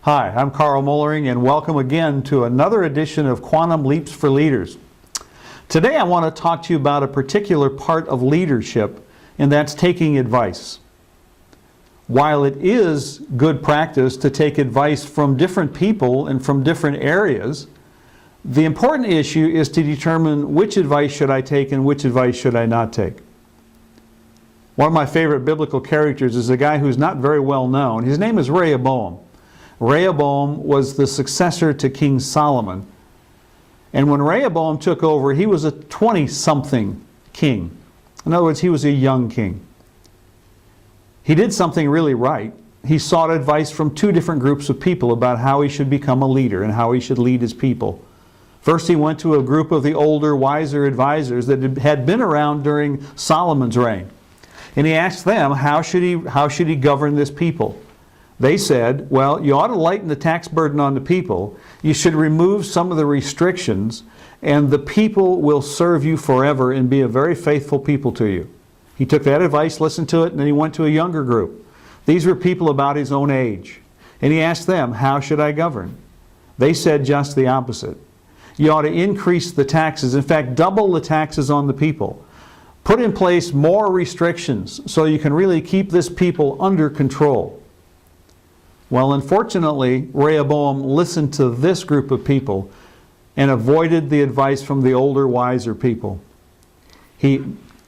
Hi, I'm Carl Moellering, and welcome again to another edition of Quantum Leaps for Leaders. Today I want to talk to you about a particular part of leadership, and that's taking advice. While it is good practice to take advice from different people and from different areas, the important issue is to determine which advice should I take and which advice should I not take. One of my favorite biblical characters is a guy who's not very well known. His name is Rehoboam. Rehoboam was the successor to King Solomon. And when Rehoboam took over, he was a 20-something king. In other words, he was a young king. He did something really right. He sought advice from two different groups of people about how he should become a leader and how he should lead his people. First, he went to a group of the older, wiser advisors that had been around during Solomon's reign. And he asked them, how should he govern this people? They said, well, you ought to lighten the tax burden on the people. You should remove some of the restrictions, and the people will serve you forever and be a very faithful people to you. He took that advice, listened to it, and then he went to a younger group. These were people about his own age. And he asked them, how should I govern? They said just the opposite. You ought to increase the taxes. In fact, double the taxes on the people. Put in place more restrictions so you can really keep this people under control. Well, unfortunately, Rehoboam listened to this group of people and avoided the advice from the older, wiser people. He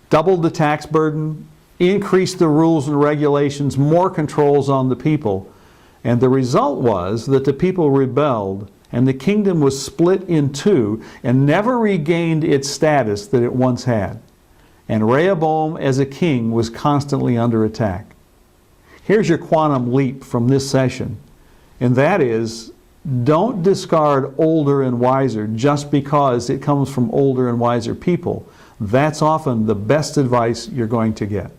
doubled the tax burden, increased the rules and regulations, more controls on the people, and the result was that the people rebelled and the kingdom was split in two and never regained its status that it once had. And Rehoboam as a king was constantly under attack. Here's your quantum leap from this session, and that is, don't discard older and wiser just because it comes from older and wiser people. That's often the best advice you're going to get.